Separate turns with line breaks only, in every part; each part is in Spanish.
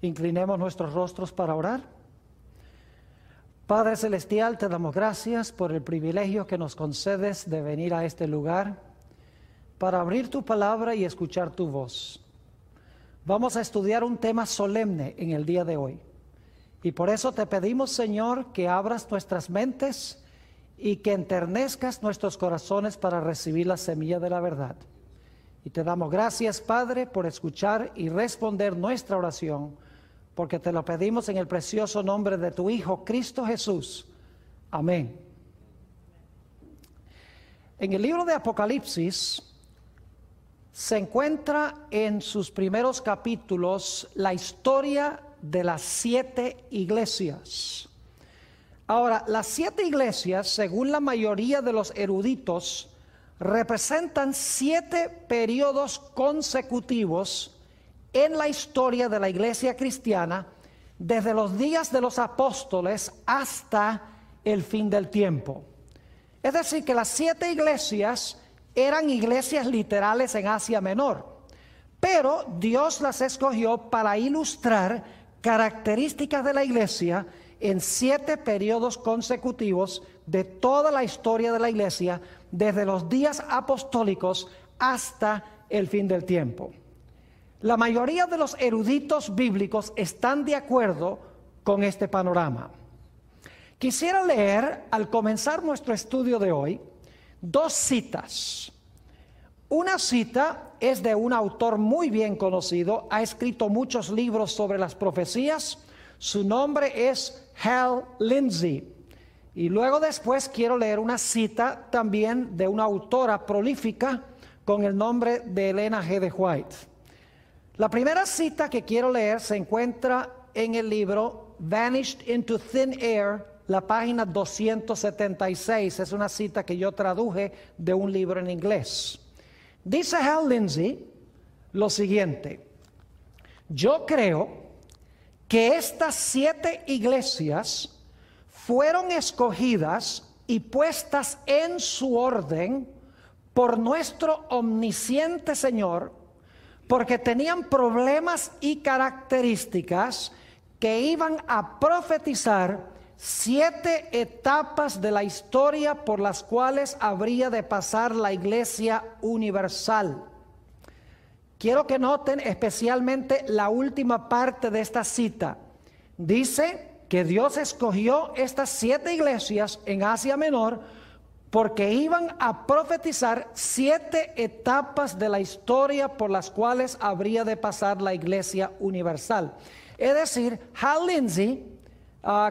Inclinemos nuestros rostros para orar. Padre Celestial, te damos gracias por el privilegio que nos concedes de venir a este lugar para abrir tu palabra y escuchar tu voz. Vamos a estudiar un tema solemne en el día de hoy. Y por eso te pedimos, Señor, que abras nuestras mentes y que enternezcas nuestros corazones para recibir la semilla de la verdad. Y te damos gracias, Padre, por escuchar y responder nuestra oración, porque te lo pedimos en el precioso nombre de tu Hijo, Cristo Jesús. Amén. En el libro de Apocalipsis se encuentra en sus primeros capítulos la historia de las 7 iglesias. Ahora, las 7 iglesias, según la mayoría de los eruditos, representan 7 periodos consecutivos en la historia de la iglesia cristiana, desde los días de los apóstoles hasta el fin del tiempo. Es decir, que las 7 iglesias eran iglesias literales en Asia Menor, pero Dios las escogió para ilustrar características de la iglesia en 7 periodos consecutivos de toda la historia de la iglesia, desde los días apostólicos hasta el fin del tiempo. La mayoría de los eruditos bíblicos están de acuerdo con este panorama. Quisiera leer, al comenzar nuestro estudio de hoy, 2 citas. Una cita es de un autor muy bien conocido, ha escrito muchos libros sobre las profecías. Su nombre es Hal Lindsey. Y luego después quiero leer una cita también de una autora prolífica con el nombre de Elena G. de White. La primera cita que quiero leer se encuentra en el libro Vanished into Thin Air, la página 276. Es una cita que yo traduje de un libro en inglés. Dice Hal Lindsey lo siguiente: yo creo que estas 7 iglesias fueron escogidas y puestas en su orden por nuestro omnisciente Señor, porque tenían problemas y características que iban a profetizar 7 etapas de la historia por las cuales habría de pasar la iglesia universal. Quiero que noten especialmente la última parte de esta cita. Dice que Dios escogió estas 7 iglesias en Asia Menor porque iban a profetizar 7 etapas de la historia por las cuales habría de pasar la iglesia universal. Es decir, Hal Lindsey,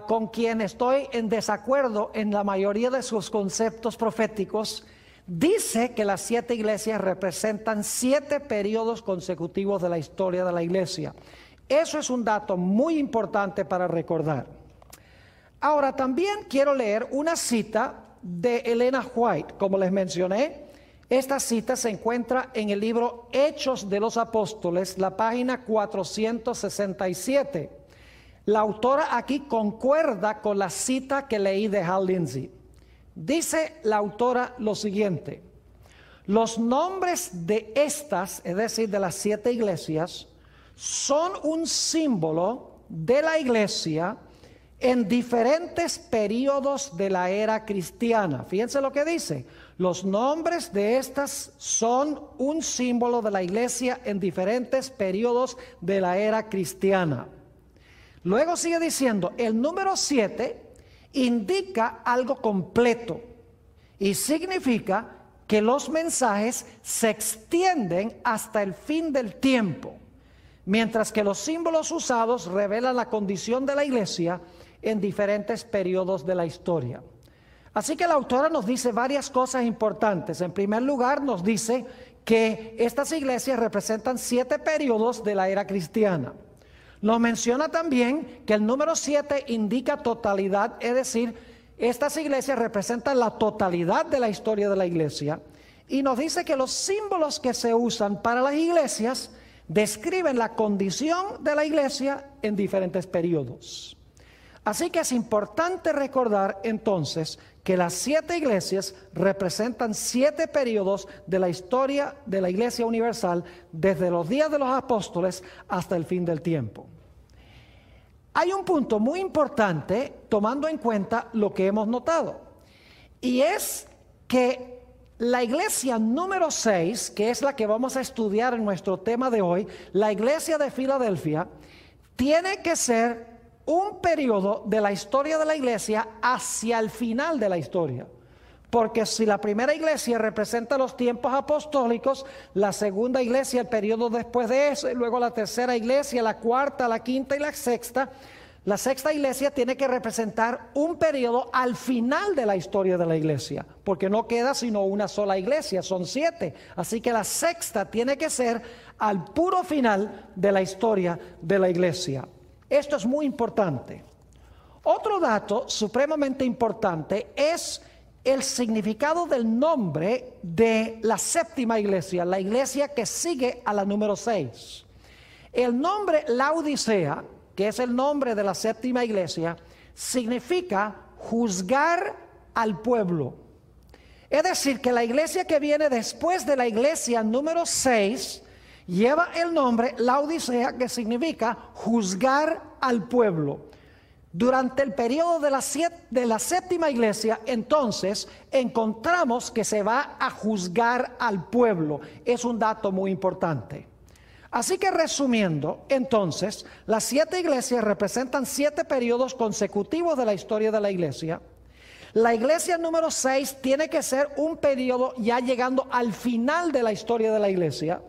con quien estoy en desacuerdo en la mayoría de sus conceptos proféticos, dice que las 7 iglesias representan 7 periodos consecutivos de la historia de la iglesia. Eso es un dato muy importante para recordar. Ahora, también quiero leer una cita de Elena White. Como les mencioné, esta cita se encuentra en el libro Hechos de los Apóstoles, la página 467. La autora aquí concuerda con la cita que leí de Hal Lindsey. Dice la autora lo siguiente: los nombres de estas, es decir, de las 7 iglesias, son un símbolo de la iglesia en diferentes periodos de la era cristiana. Fíjense lo que dice: los nombres de estas son un símbolo de la iglesia en diferentes periodos de la era cristiana. Luego sigue diciendo, el número 7 indica algo completo y significa que los mensajes se extienden hasta el fin del tiempo, mientras que los símbolos usados revelan la condición de la iglesia en diferentes periodos de la historia. Así que la autora nos dice varias cosas importantes. En primer lugar, nos dice que estas iglesias representan 7 periodos de la era cristiana. Nos menciona también que el número 7 indica totalidad, es decir, estas iglesias representan la totalidad de la historia de la iglesia. Y nos dice que los símbolos que se usan para las iglesias describen la condición de la iglesia en diferentes periodos. Así que es importante recordar entonces que las 7 iglesias representan 7 periodos de la historia de la iglesia universal, desde los días de los apóstoles hasta el fin del tiempo. hay un punto muy importante tomando en cuenta lo que hemos notado, y es que la iglesia número 6, que es la que vamos a estudiar en nuestro tema de hoy, la iglesia de Filadelfia, tiene que ser un periodo de la historia de la iglesia hacia el final de la historia. Porque si la primera iglesia representa los tiempos apostólicos, la segunda iglesia el periodo después de eso, y luego la tercera iglesia, la cuarta, la quinta y la sexta iglesia tiene que representar un periodo al final de la historia de la iglesia, porque no queda sino una sola iglesia, son 7. Así que la sexta tiene que ser al puro final de la historia de la iglesia. Esto es muy importante. Otro dato supremamente importante es el significado del nombre de la séptima iglesia, la iglesia que sigue a la número 6. El nombre Laodicea, que es el nombre de la séptima iglesia, significa juzgar al pueblo. Es decir, que la iglesia que viene después de la iglesia número 6 lleva el nombre Laodicea, que significa juzgar al pueblo. Durante el periodo de la séptima iglesia, entonces, encontramos que se va a juzgar al pueblo. Es un dato muy importante. Así que resumiendo, entonces, las 7 iglesias representan 7 periodos consecutivos de la historia de la iglesia. La iglesia número 6 tiene que ser un periodo ya llegando al final de la historia de la iglesia.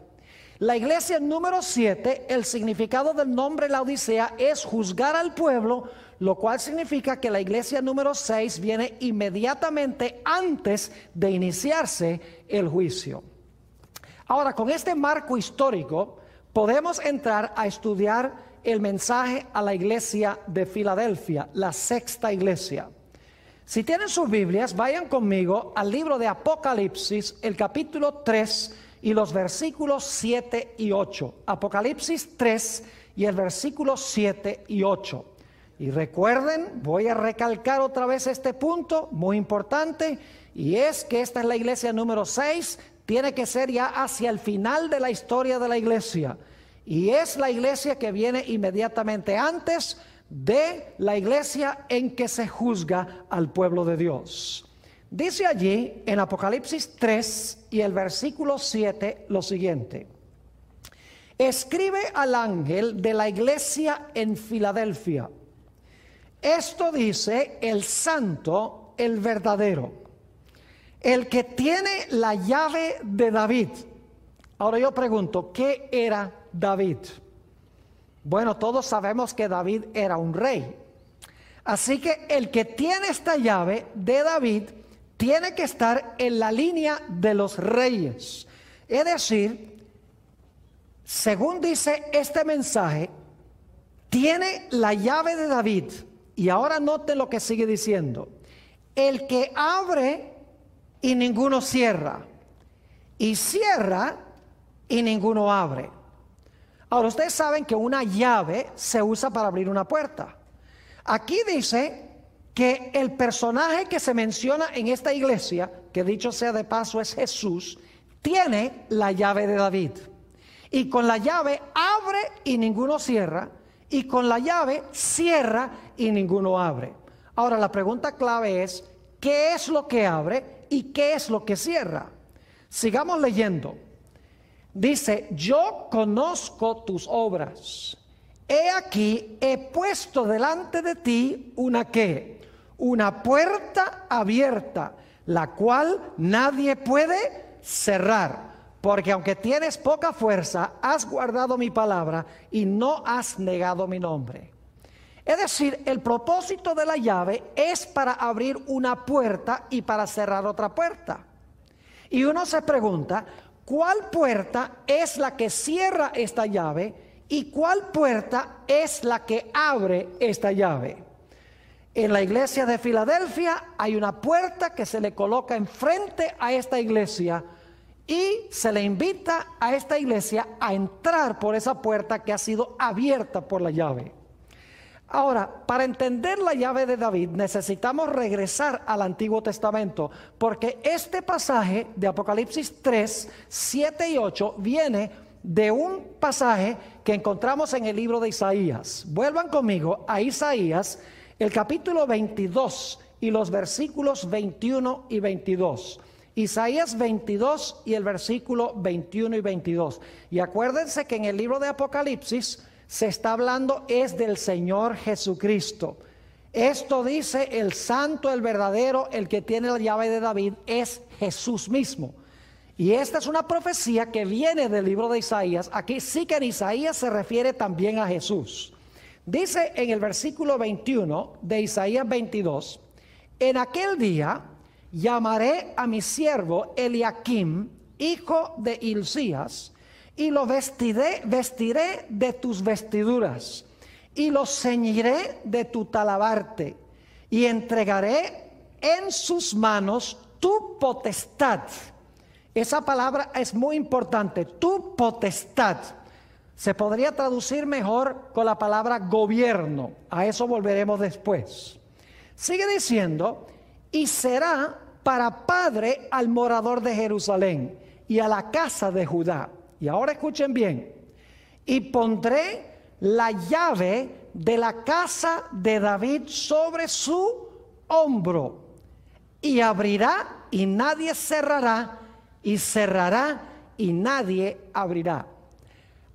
La iglesia número 7, el significado del nombre Laodicea es juzgar al pueblo, lo cual significa que la iglesia número 6 viene inmediatamente antes de iniciarse el juicio. Ahora, con este marco histórico, podemos entrar a estudiar el mensaje a la iglesia de Filadelfia, la sexta iglesia. Si tienen sus Biblias, vayan conmigo al libro de Apocalipsis, el capítulo 3 y los versículos 7 y 8. Apocalipsis 3 y el versículo 7 y 8. Y recuerden, voy a recalcar otra vez este punto muy importante, y es que esta es la iglesia número 6, tiene que ser ya hacia el final de la historia de la iglesia, y es la iglesia que viene inmediatamente antes de la iglesia en que se juzga al pueblo de Dios. Dice allí en Apocalipsis 3 y el versículo 7 lo siguiente: escribe al ángel de la iglesia en Filadelfia, esto dice el santo, el verdadero, el que tiene la llave de David. Ahora yo pregunto, ¿qué era David? Bueno, todos sabemos que David era un rey. Así que el que tiene esta llave de David tiene que estar en la línea de los reyes. Es decir, según dice este mensaje, tiene la llave de David. Y ahora note lo que sigue diciendo: el que abre y ninguno cierra, y cierra y ninguno abre. Ahora, ustedes saben que una llave se usa para abrir una puerta. Aquí dice que el personaje que se menciona en esta iglesia, que dicho sea de paso es Jesús, tiene la llave de David. Y con la llave abre y ninguno cierra, y con la llave cierra y ninguno abre. Ahora la pregunta clave es: ¿qué es lo que abre y qué es lo que cierra? Sigamos leyendo. Dice: yo conozco tus obras. He aquí, he puesto delante de ti una ¿qué? Una puerta abierta, la cual nadie puede cerrar. Porque aunque tienes poca fuerza, has guardado mi palabra y no has negado mi nombre. Es decir, el propósito de la llave es para abrir una puerta y para cerrar otra puerta. Y uno se pregunta, ¿cuál puerta es la que cierra esta llave y cuál puerta es la que abre esta llave? En la iglesia de Filadelfia hay una puerta que se le coloca enfrente a esta iglesia, y se le invita a esta iglesia a entrar por esa puerta que ha sido abierta por la llave. Ahora, para entender la llave de David necesitamos regresar al Antiguo Testamento, porque este pasaje de Apocalipsis 3, 7 y 8 viene de un pasaje que encontramos en el libro de Isaías. Vuelvan conmigo a Isaías, el capítulo 22 y los versículos 21 y 22. Isaías 22 y el versículo 21 y 22. Y acuérdense que en el libro de Apocalipsis se está hablando es del Señor Jesucristo. Esto dice el santo, el verdadero, el que tiene la llave de David, es Jesús mismo. Y esta es una profecía que viene del libro de Isaías. Aquí sí que en Isaías se refiere también a Jesús. Dice en el versículo 21 de Isaías 22, en aquel día llamaré a mi siervo Eliakim, hijo de Hilcías, y lo vestiré de tus vestiduras, y lo ceñiré de tu talabarte, y entregaré en sus manos tu potestad. Esa palabra es muy importante, tu potestad. Se podría traducir mejor con la palabra gobierno. A eso volveremos después. Sigue diciendo, y será para padre al morador de Jerusalén y a la casa de Judá. Y ahora escuchen bien. Y pondré la llave de la casa de David sobre su hombro. Y abrirá y nadie cerrará, y cerrará y nadie abrirá.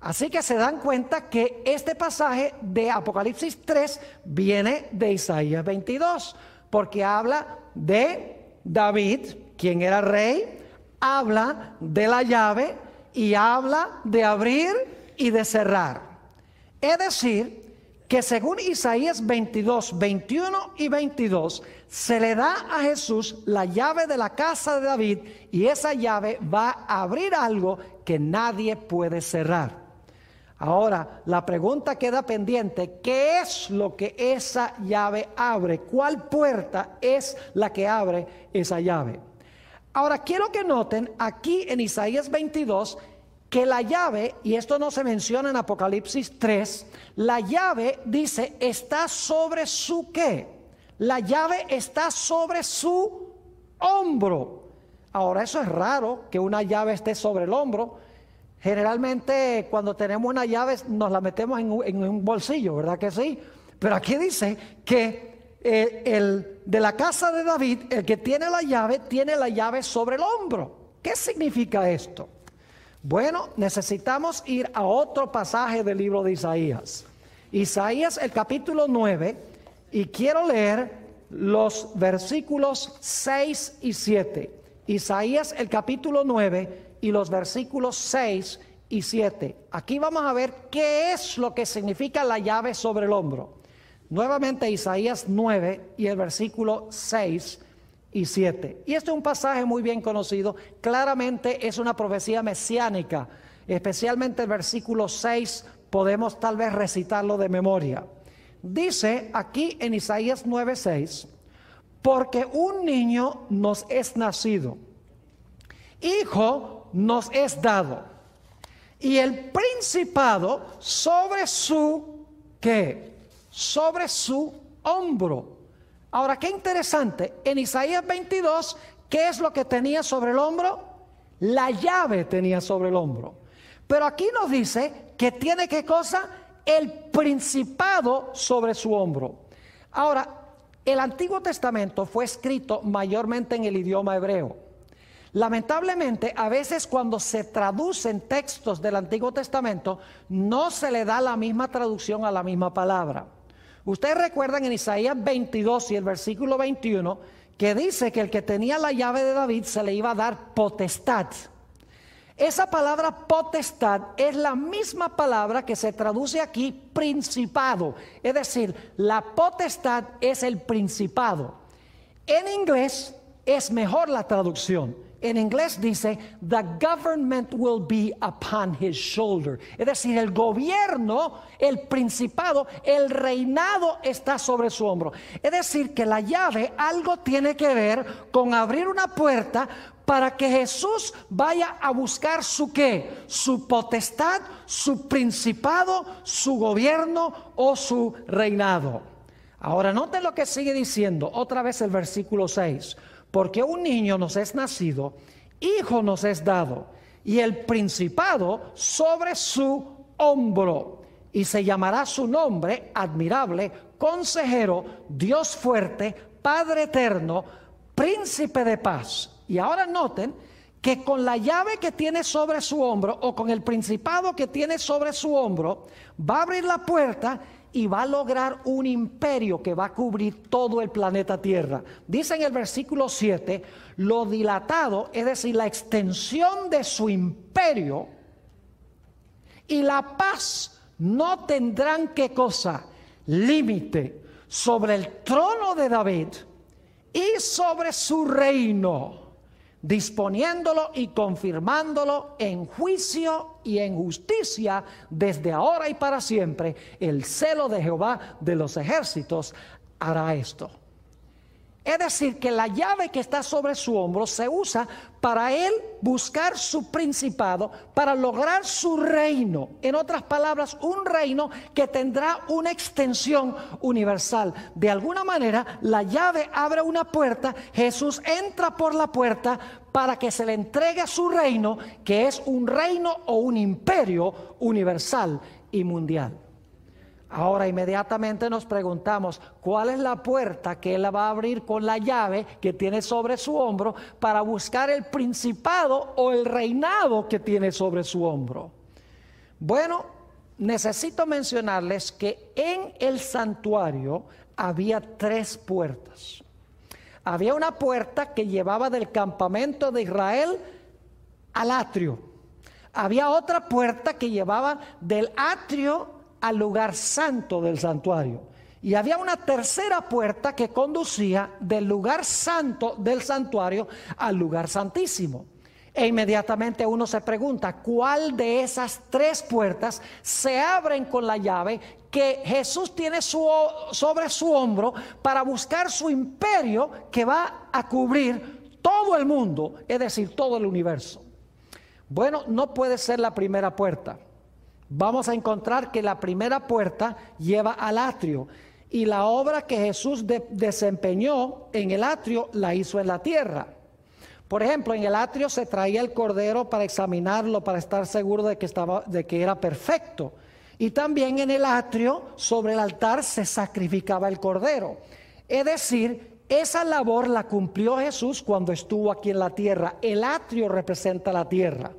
Así que se dan cuenta que este pasaje de Apocalipsis 3 viene de Isaías 22, porque habla de David, quien era rey, habla de la llave y habla de abrir y de cerrar. Es decir, que según Isaías 22, 21 y 22, se le da a Jesús la llave de la casa de David y esa llave va a abrir algo que nadie puede cerrar. Ahora, la pregunta queda pendiente, ¿qué es lo que esa llave abre? ¿Cuál puerta es la que abre esa llave? Ahora, quiero que noten aquí en Isaías 22 que la llave, y esto no se menciona en Apocalipsis 3, la llave dice, está sobre su ¿qué? La llave está sobre su hombro. Ahora, eso es raro que una llave esté sobre el hombro. Generalmente cuando tenemos una llave nos la metemos en un bolsillo, ¿verdad que sí? Pero aquí dice que el de la casa de David, el que tiene la llave sobre el hombro. ¿Qué significa esto? Bueno, necesitamos ir a otro pasaje del libro de Isaías. Isaías, el capítulo 9, y quiero leer los versículos 6 y 7. Isaías, el capítulo 9 y los versículos 6 y 7. Aquí vamos a ver qué es lo que significa la llave sobre el hombro. Nuevamente Isaías 9 y el versículo 6 y 7. Y este es un pasaje muy bien conocido. Claramente es una profecía mesiánica. Especialmente el versículo 6 podemos tal vez recitarlo de memoria. Dice aquí en Isaías 9:6, porque un niño nos es nacido, hijo nos es dado, y el principado sobre su ¿qué? Sobre su hombro. Ahora, qué interesante, en Isaías 22, ¿qué es lo que tenía sobre el hombro? La llave tenía sobre el hombro. Pero aquí nos dice que tiene ¿qué cosa? El principado sobre su hombro. Ahora, el Antiguo Testamento fue escrito mayormente en el idioma hebreo. Lamentablemente, a veces cuando se traducen textos del Antiguo Testamento, no se le da la misma traducción a la misma palabra. Ustedes recuerdan en Isaías 22 y el versículo 21, que dice que el que tenía la llave de David se le iba a dar potestad. Esa palabra potestad es la misma palabra que se traduce aquí principado. Es decir, la potestad es el principado. En inglés es mejor la traducción. En inglés dice, the government will be upon his shoulder. Es decir, el gobierno, el principado, el reinado está sobre su hombro. Es decir, que la llave algo tiene que ver con abrir una puerta para que Jesús vaya a buscar su ¿qué? Su potestad, su principado, su gobierno o su reinado. Ahora noten lo que sigue diciendo, otra vez el versículo 6. Porque un niño nos es nacido, hijo nos es dado, y el principado sobre su hombro. Y se llamará su nombre admirable, consejero, Dios fuerte, Padre eterno, príncipe de paz. Y ahora noten que con la llave que tiene sobre su hombro, o con el principado que tiene sobre su hombro, va a abrir la puerta y va a lograr un imperio que va a cubrir todo el planeta Tierra. Dice en el versículo 7, lo dilatado, es decir, la extensión de su imperio y la paz no tendrán, ¿qué cosa? Límite sobre el trono de David y sobre su reino, disponiéndolo y confirmándolo en juicio y en justicia desde ahora y para siempre. El celo de Jehová de los ejércitos hará esto. Es decir, que la llave que está sobre su hombro se usa para él buscar su principado, para lograr su reino. En otras palabras, un reino que tendrá una extensión universal. De alguna manera, la llave abre una puerta, Jesús entra por la puerta para que se le entregue su reino, que es un reino o un imperio universal y mundial. Ahora inmediatamente nos preguntamos, ¿cuál es la puerta que él va a abrir con la llave que tiene sobre su hombro para buscar el principado o el reinado que tiene sobre su hombro? Bueno, necesito mencionarles que en el santuario había 3 puertas. Había una puerta que llevaba del campamento de Israel al atrio. Había otra puerta que llevaba del atrio al lugar santo del santuario. Y había una tercera puerta que conducía del lugar santo del santuario al lugar santísimo. E inmediatamente uno se pregunta, ¿cuál de esas 3 puertas se abren con la llave que Jesús tiene sobre su hombro para buscar su imperio que va a cubrir todo el mundo, es decir, todo el universo? Bueno, no puede ser la primera puerta. Vamos a encontrar que la primera puerta lleva al atrio, y la obra que Jesús desempeñó en el atrio la hizo en la tierra. Por ejemplo, en el atrio se traía el cordero para examinarlo, para estar seguro de que era perfecto. Y también en el atrio, sobre el altar, se sacrificaba el cordero. Es decir, esa labor la cumplió Jesús cuando estuvo aquí en la tierra. El atrio representa la tierra.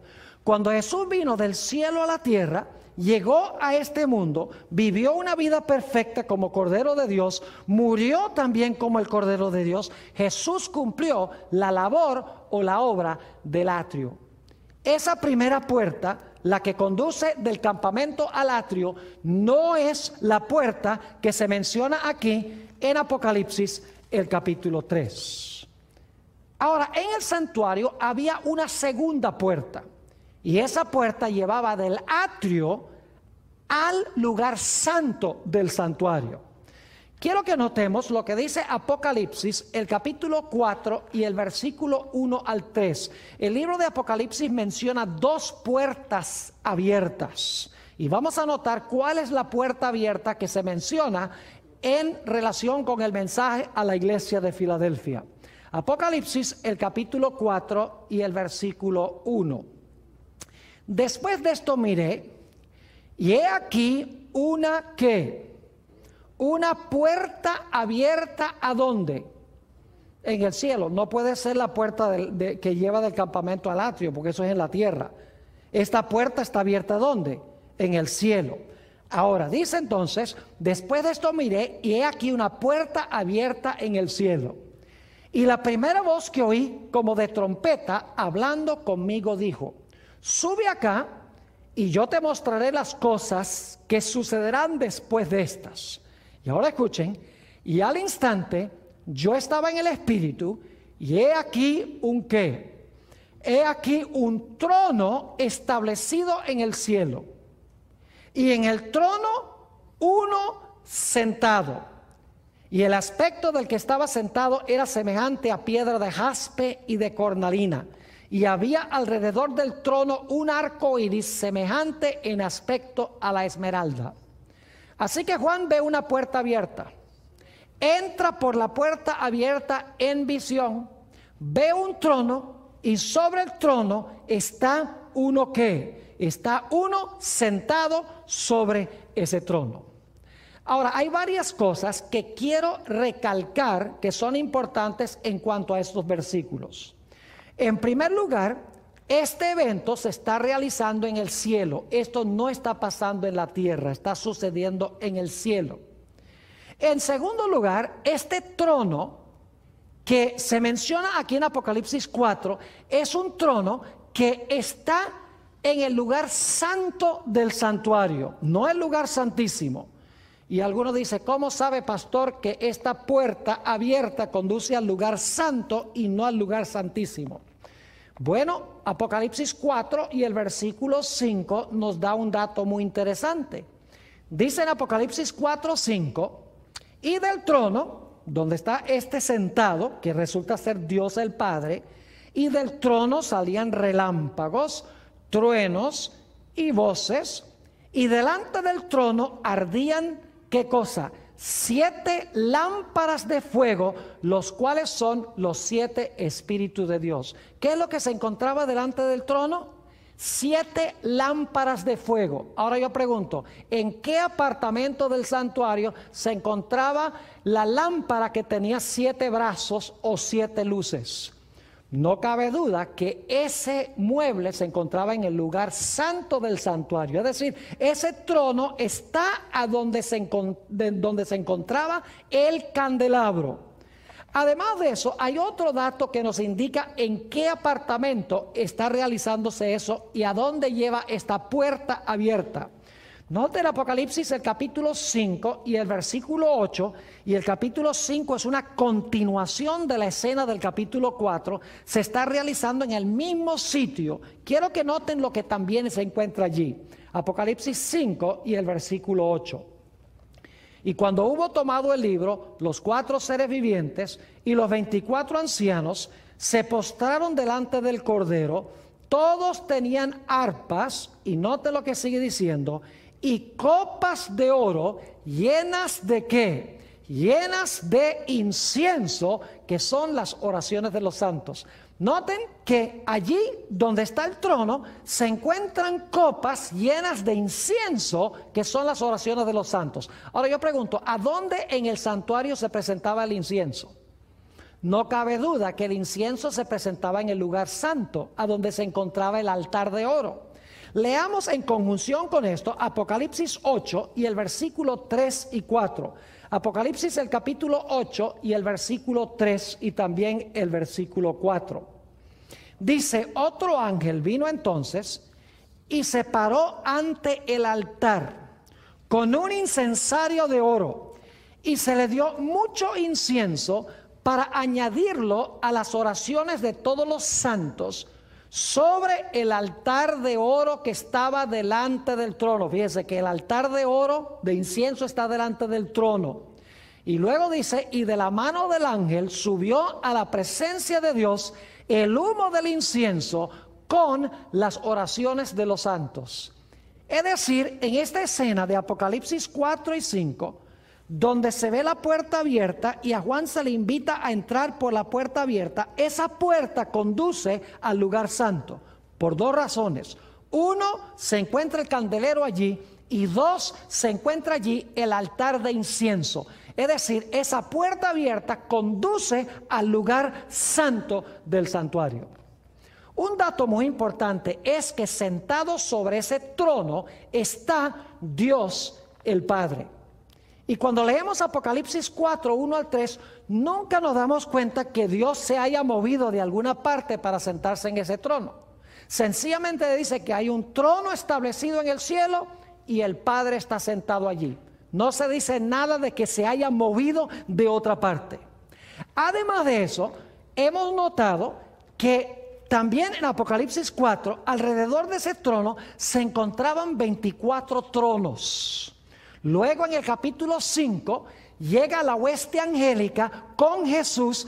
Cuando Jesús vino del cielo a la tierra, llegó a este mundo, vivió una vida perfecta como Cordero de Dios, murió también como el Cordero de Dios. Jesús cumplió la labor o la obra del atrio. Esa primera puerta, la que conduce del campamento al atrio, no es la puerta que se menciona aquí en Apocalipsis, el capítulo 3. Ahora, en el santuario había una segunda puerta. Y esa puerta llevaba del atrio al lugar santo del santuario. Quiero que notemos lo que dice Apocalipsis, el capítulo 4 y el versículo 1 al 3. El libro de Apocalipsis menciona 2 puertas abiertas. Y vamos a notar cuál es la puerta abierta que se menciona en relación con el mensaje a la iglesia de Filadelfia. Apocalipsis, el capítulo 4 y el versículo 1. Después de esto miré, y he aquí una puerta abierta, ¿a dónde? En el cielo. No puede ser la puerta que lleva del campamento al atrio, porque eso es en la tierra. Esta puerta está abierta, ¿dónde? En el cielo. Ahora, dice entonces, después de esto miré, y he aquí una puerta abierta en el cielo. Y la primera voz que oí, como de trompeta, hablando conmigo, dijo: sube acá y yo te mostraré las cosas que sucederán después de estas. Y ahora escuchen, y al instante yo estaba en el espíritu, y he aquí un ¿qué? He aquí un trono establecido en el cielo, y en el trono uno sentado. Y el aspecto del que estaba sentado era semejante a piedra de jaspe y de cornalina. Y había alrededor del trono un arco iris semejante en aspecto a la esmeralda. Así que Juan ve una puerta abierta. Entra por la puerta abierta en visión. Ve un trono y sobre el trono está uno ¿qué? Está uno sentado sobre ese trono. Ahora, hay varias cosas que quiero recalcar que son importantes en cuanto a estos versículos. En primer lugar, este evento se está realizando en el cielo. Esto no está pasando en la tierra, está sucediendo en el cielo. En segundo lugar, este trono que se menciona aquí en Apocalipsis 4 es un trono que está en el lugar santo del santuario, no el lugar santísimo. Y alguno dice, ¿cómo sabe, pastor, que esta puerta abierta conduce al lugar santo y no al lugar santísimo? Bueno, Apocalipsis 4 y el versículo 5 nos da un dato muy interesante. Dice en Apocalipsis 4:5, y del trono, donde está este sentado, que resulta ser Dios el Padre, y del trono salían relámpagos, truenos y voces, y delante del trono ardían, ¿qué cosa? 7 lámparas de fuego, los cuales son los 7 espíritus de Dios. ¿Qué es lo que se encontraba delante del trono? 7 lámparas de fuego. Ahora yo pregunto, ¿en qué apartamento del santuario se encontraba la lámpara que tenía 7 brazos o 7 luces? No cabe duda que ese mueble se encontraba en el lugar santo del santuario. Es decir, ese trono está a donde se encontraba el candelabro. Además de eso, hay otro dato que nos indica en qué apartamento está realizándose eso y a dónde lleva esta puerta abierta. Note el Apocalipsis, el capítulo 5 y el versículo 8, y el capítulo 5 es una continuación de la escena del capítulo 4, se está realizando en el mismo sitio. Quiero que noten lo que también se encuentra allí. Apocalipsis 5 y el versículo 8. Y cuando hubo tomado el libro, los 4 seres vivientes y los 24 ancianos se postraron delante del Cordero. Todos tenían arpas, y note lo que sigue diciendo, y copas de oro llenas de ¿qué? Llenas de incienso, que son las oraciones de los santos. Noten que allí donde está el trono se encuentran copas llenas de incienso, que son las oraciones de los santos. Ahora yo pregunto, ¿a dónde en el santuario se presentaba el incienso? No cabe duda que el incienso se presentaba en el lugar santo, a donde se encontraba el altar de oro. Leamos en conjunción con esto Apocalipsis 8 y el versículo 3 y 4. Apocalipsis el capítulo 8 y el versículo 3 y también el versículo 4. Dice, otro ángel vino entonces y se paró ante el altar con un incensario de oro, y se le dio mucho incienso para añadirlo a las oraciones de todos los santos sobre el altar de oro que estaba delante del trono. Fíjese que el altar de oro, de incienso, está delante del trono. Y luego dice, y de la mano del ángel subió a la presencia de Dios el humo del incienso con las oraciones de los santos. Es decir, en esta escena de Apocalipsis 4 y 5, donde se ve la puerta abierta y a Juan se le invita a entrar por la puerta abierta, esa puerta conduce al lugar santo por 2 razones. 1, se encuentra el candelero allí, y 2, se encuentra allí el altar de incienso. Es decir, esa puerta abierta conduce al lugar santo del santuario. Un dato muy importante es que sentado sobre ese trono está Dios el Padre. Y cuando leemos Apocalipsis 4, 1 al 3, nunca nos damos cuenta que Dios se haya movido de alguna parte para sentarse en ese trono. Sencillamente dice que hay un trono establecido en el cielo y el Padre está sentado allí. No se dice nada de que se haya movido de otra parte. Además de eso, hemos notado que también en Apocalipsis 4, alrededor de ese trono se encontraban 24 tronos. Luego en el capítulo 5 llega la hueste angélica con Jesús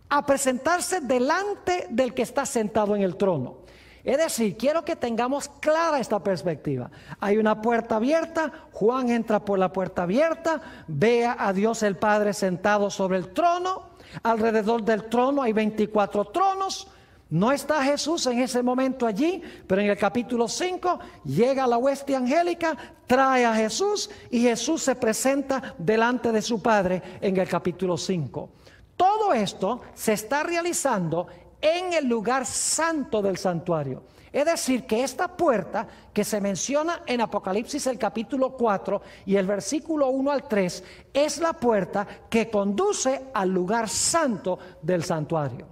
a presentarse delante del que está sentado en el trono. Es decir, quiero que tengamos clara esta perspectiva. Hay una puerta abierta, Juan entra por la puerta abierta, ve a Dios el Padre sentado sobre el trono, alrededor del trono hay 24 tronos, No está Jesús en ese momento allí, pero en el capítulo 5 llega la hueste angélica, trae a Jesús y Jesús se presenta delante de su Padre en el capítulo 5. Todo esto se está realizando en el lugar santo del santuario. Es decir, que esta puerta que se menciona en Apocalipsis el capítulo 4 y el versículo 1 al 3 es la puerta que conduce al lugar santo del santuario.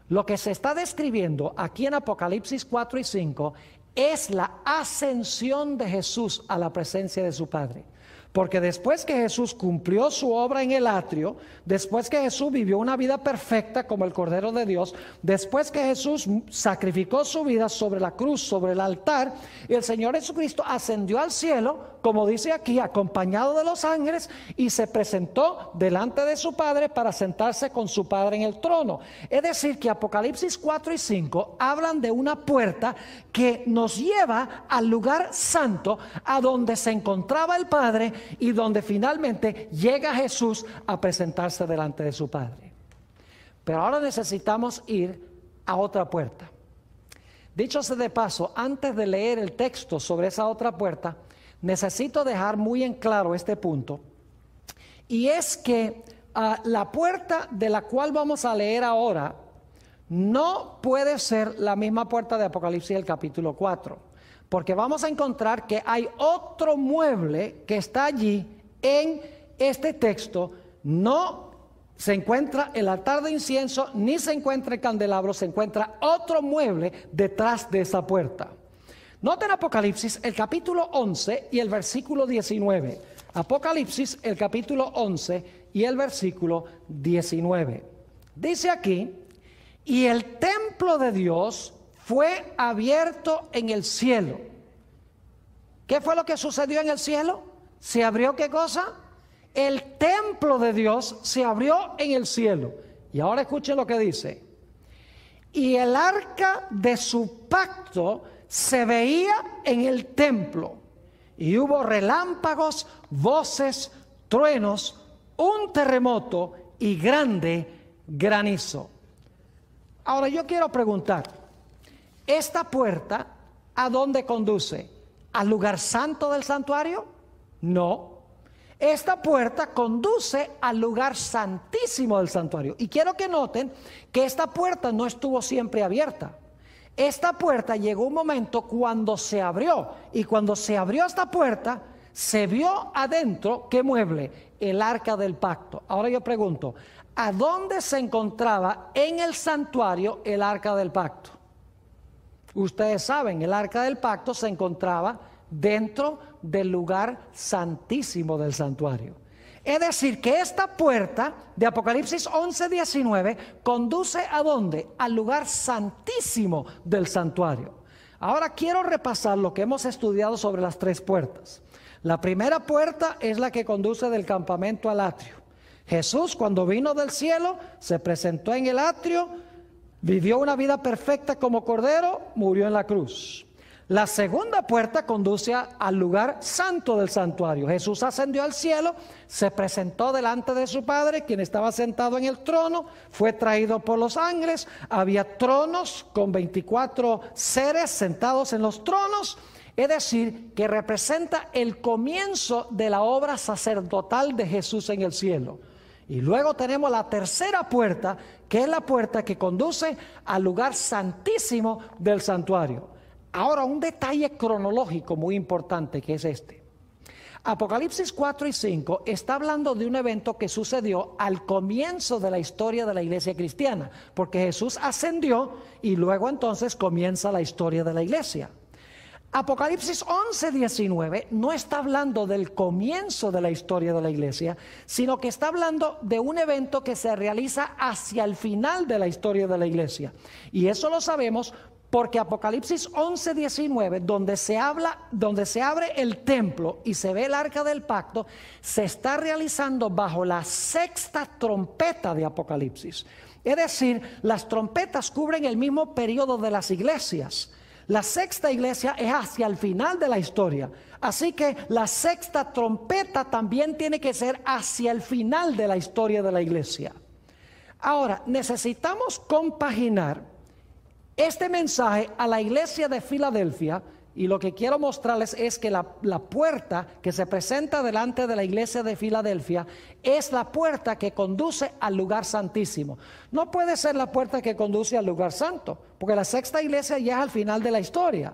Lo que se está describiendo aquí en Apocalipsis 4 y 5 es la ascensión de Jesús a la presencia de su Padre. Porque después que Jesús cumplió su obra en el atrio, después que Jesús vivió una vida perfecta como el Cordero de Dios, después que Jesús sacrificó su vida sobre la cruz, sobre el altar, y el Señor Jesucristo ascendió al cielo, como dice aquí, acompañado de los ángeles, y se presentó delante de su Padre para sentarse con su Padre en el trono. Es decir, que Apocalipsis 4 y 5 hablan de una puerta que nos lleva al lugar santo, a donde se encontraba el Padre y donde finalmente llega Jesús a presentarse delante de su Padre. Pero ahora necesitamos ir a otra puerta. Dicho sea de paso, antes de leer el texto sobre esa otra puerta, necesito dejar muy en claro este punto, y es que la puerta de la cual vamos a leer ahora no puede ser la misma puerta de Apocalipsis del capítulo 4, porque vamos a encontrar que hay otro mueble que está allí en este texto. No se encuentra el altar de incienso, ni se encuentra el candelabro, se encuentra otro mueble detrás de esa puerta. Noten Apocalipsis el capítulo 11 y el versículo 19. Apocalipsis el capítulo 11 y el versículo 19. Dice aquí: y el templo de Dios fue abierto en el cielo. ¿Qué fue lo que sucedió en el cielo? ¿Se abrió qué cosa? El templo de Dios se abrió en el cielo. Y ahora escuchen lo que dice: y el arca de su pacto se veía en el templo, y hubo relámpagos, voces, truenos, un terremoto y grande granizo. Ahora yo quiero preguntar, ¿esta puerta a dónde conduce? ¿Al lugar santo del santuario? No. Esta puerta conduce al lugar santísimo del santuario. Y quiero que noten que esta puerta no estuvo siempre abierta. Esta puerta llegó un momento cuando se abrió. Y cuando se abrió esta puerta, se vio adentro, ¿qué mueble? El arca del pacto. Ahora yo pregunto, ¿a dónde se encontraba en el santuario el arca del pacto? Ustedes saben, el arca del pacto se encontraba dentro del lugar santísimo del santuario. Es decir, que esta puerta de Apocalipsis 11:19 conduce ¿a dónde? Al lugar santísimo del santuario. Ahora quiero repasar lo que hemos estudiado sobre las tres puertas. La primera puerta es la que conduce del campamento al atrio. Jesús, cuando vino del cielo, se presentó en el atrio, vivió una vida perfecta como cordero, murió en la cruz. La segunda puerta conduce al lugar santo del santuario. Jesús ascendió al cielo, se presentó delante de su Padre, quien estaba sentado en el trono, fue traído por los ángeles, había tronos con 24 seres sentados en los tronos, es decir, que representa el comienzo de la obra sacerdotal de Jesús en el cielo. Y luego tenemos la tercera puerta, que es la puerta que conduce al lugar santísimo del santuario. Ahora, un detalle cronológico muy importante que es este. Apocalipsis 4 y 5 está hablando de un evento que sucedió al comienzo de la historia de la iglesia cristiana, porque Jesús ascendió y luego entonces comienza la historia de la iglesia. Apocalipsis 11:19 no está hablando del comienzo de la historia de la iglesia, sino que está hablando de un evento que se realiza hacia el final de la historia de la iglesia. Y eso lo sabemos porque Apocalipsis 11:19, donde se abre el templo y se ve el arca del pacto, se está realizando bajo la sexta trompeta de Apocalipsis. Es decir, las trompetas cubren el mismo periodo de las iglesias. La sexta iglesia es hacia el final de la historia. Así que la sexta trompeta también tiene que ser hacia el final de la historia de la iglesia. Ahora, necesitamos compaginar Este mensaje a la iglesia de Filadelfia, y lo que quiero mostrarles es que la puerta que se presenta delante de la iglesia de Filadelfia es la puerta que conduce al lugar santísimo. No puede ser la puerta que conduce al lugar santo, porque la sexta iglesia ya es al final de la historia.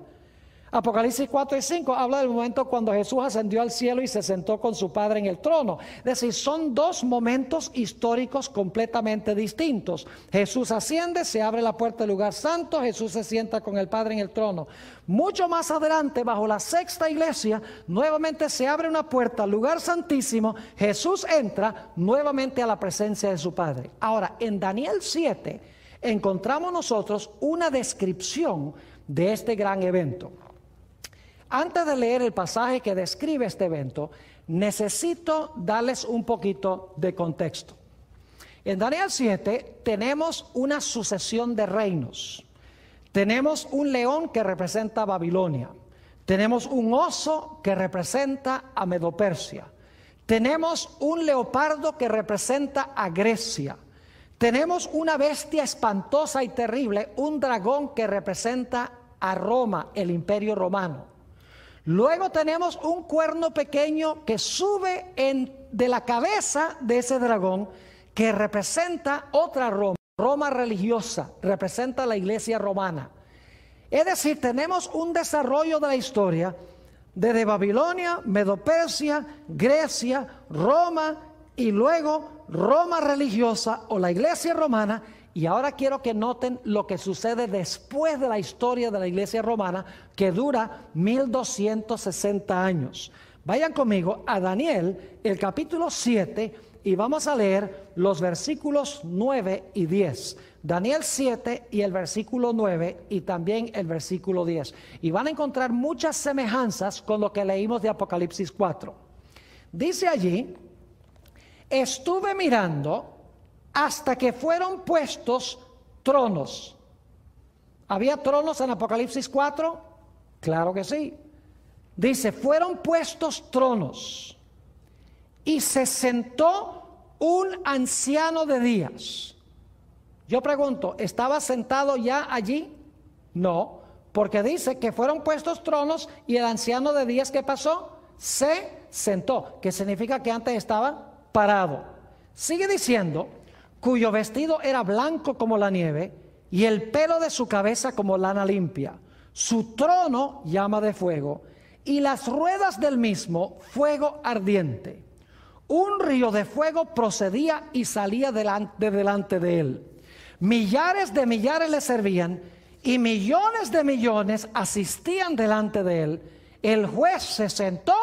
Apocalipsis 4 y 5 habla del momento cuando Jesús ascendió al cielo y se sentó con su Padre en el trono. Es decir, son dos momentos históricos completamente distintos. Jesús asciende, se abre la puerta del lugar santo, Jesús se sienta con el Padre en el trono. Mucho más adelante, bajo la sexta iglesia, nuevamente se abre una puerta al lugar santísimo, Jesús entra nuevamente a la presencia de su Padre. Ahora, en Daniel 7 encontramos nosotros una descripción de este gran evento. Antes de leer el pasaje que describe este evento, necesito darles un poquito de contexto. En Daniel 7 tenemos una sucesión de reinos. Tenemos un león que representa a Babilonia. Tenemos un oso que representa a Medo-Persia. Tenemos un leopardo que representa a Grecia. Tenemos una bestia espantosa y terrible, un dragón que representa a Roma, el imperio romano. Luego tenemos un cuerno pequeño que sube de la cabeza de ese dragón, que representa otra Roma, Roma religiosa, representa la iglesia romana. Es decir, tenemos un desarrollo de la historia desde Babilonia, Medo-Persia, Grecia, Roma y luego Roma religiosa o la iglesia romana. Y ahora quiero que noten lo que sucede después de la historia de la iglesia romana, que dura 1260 años. Vayan conmigo a Daniel, el capítulo 7, y vamos a leer los versículos 9 y 10. Daniel 7 y el versículo 9 y también el versículo 10. Y van a encontrar muchas semejanzas con lo que leímos de Apocalipsis 4. Dice allí: estuve mirando hasta que fueron puestos tronos. ¿Había tronos en Apocalipsis 4? Claro que sí. Dice, fueron puestos tronos y se sentó un anciano de días. Yo pregunto, ¿estaba sentado ya allí? No, porque dice que fueron puestos tronos y el anciano de días, ¿qué pasó? Se sentó, que significa que antes estaba parado. Sigue diciendo, cuyo vestido era blanco como la nieve y el pelo de su cabeza como lana limpia. Su trono llama de fuego y las ruedas del mismo fuego ardiente. Un río de fuego procedía y salía delante de él. Millares de millares le servían y millones de millones asistían delante de él. El juez se sentó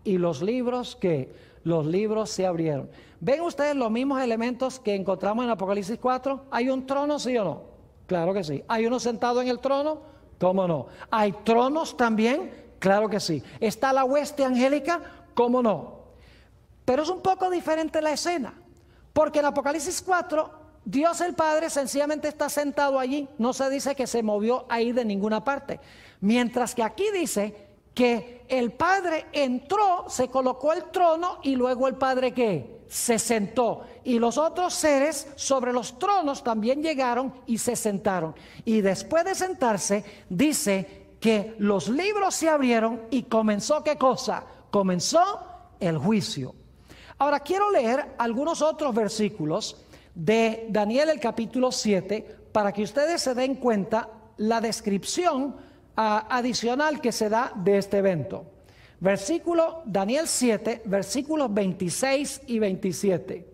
y los libros, ¿qué? Los libros se abrieron. ¿Ven ustedes los mismos elementos que encontramos en Apocalipsis 4? ¿Hay un trono, sí o no? Claro que sí. ¿Hay uno sentado en el trono? ¿Cómo no? ¿Hay tronos también? Claro que sí. ¿Está la hueste angélica? ¿Cómo no? Pero es un poco diferente la escena, porque en Apocalipsis 4, Dios el Padre sencillamente está sentado allí. No se dice que se movió ahí de ninguna parte. Mientras que aquí dice que el Padre entró, se colocó el trono y luego el Padre ¿qué? Se sentó. Y los otros seres sobre los tronos también llegaron y se sentaron. Y después de sentarse, dice que los libros se abrieron y comenzó ¿qué cosa? Comenzó el juicio. Ahora quiero leer algunos otros versículos de Daniel el capítulo 7 para que ustedes se den cuenta la descripción adicional que se da de este evento. Daniel 7, versículos 26 y 27.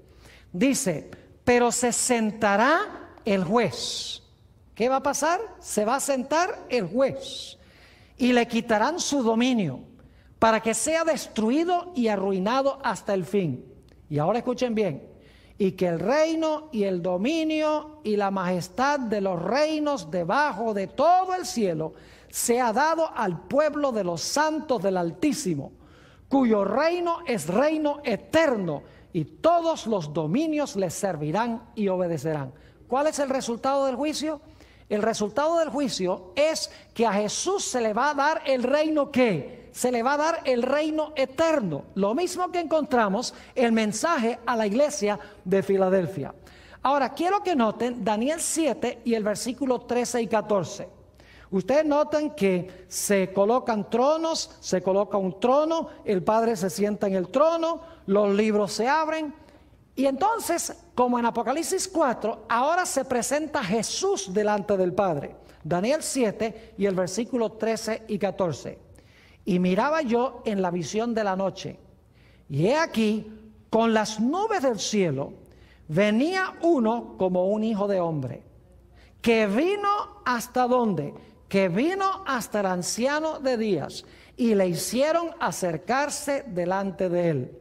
Dice, pero se sentará el juez. ¿Qué va a pasar? Se va a sentar el juez y le quitarán su dominio para que sea destruido y arruinado hasta el fin. Y ahora escuchen bien. Y que el reino y el dominio y la majestad de los reinos debajo de todo el cielo sea dado al pueblo de los santos del Altísimo, cuyo reino es reino eterno, y todos los dominios les servirán y obedecerán. ¿Cuál es el resultado del juicio? El resultado del juicio es que a Jesús se le va a dar el reino ¿qué? Se le va a dar el reino eterno. Lo mismo que encontramos el mensaje a la iglesia de Filadelfia. Ahora, quiero que noten Daniel 7 y el versículo 13 y 14. Ustedes notan que se colocan tronos, se coloca un trono, el Padre se sienta en el trono, los libros se abren. Y entonces, como en Apocalipsis 4, ahora se presenta Jesús delante del Padre. Daniel 7 y el versículo 13 y 14. Y miraba yo en la visión de la noche, y he aquí, con las nubes del cielo, venía uno como un hijo de hombre, que vino hasta ¿dónde? Que vino hasta el anciano de días, y le hicieron acercarse delante de él.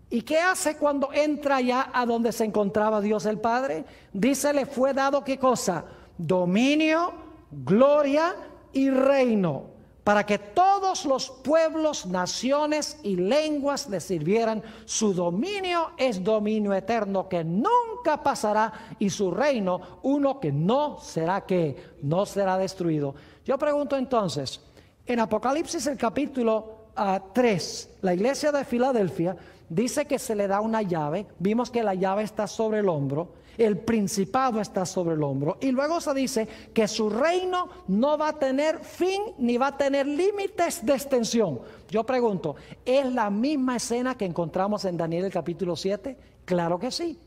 ¿Y qué hace cuando entra ya a donde se encontraba Dios el Padre? Dice, le fue dado ¿qué cosa? Dominio, gloria y reino, para que todos los pueblos, naciones y lenguas le sirvieran. Su dominio es dominio eterno que nunca pasará, y su reino uno que no será no será destruido. Yo pregunto entonces, en Apocalipsis el capítulo 3, la iglesia de Filadelfia dice que se le da una llave. Vimos que la llave está sobre el hombro, el principado está sobre el hombro, y luego se dice que su reino no va a tener fin ni va a tener límites de extensión. Yo pregunto, ¿es la misma escena que encontramos en Daniel el capítulo 7? Claro que sí.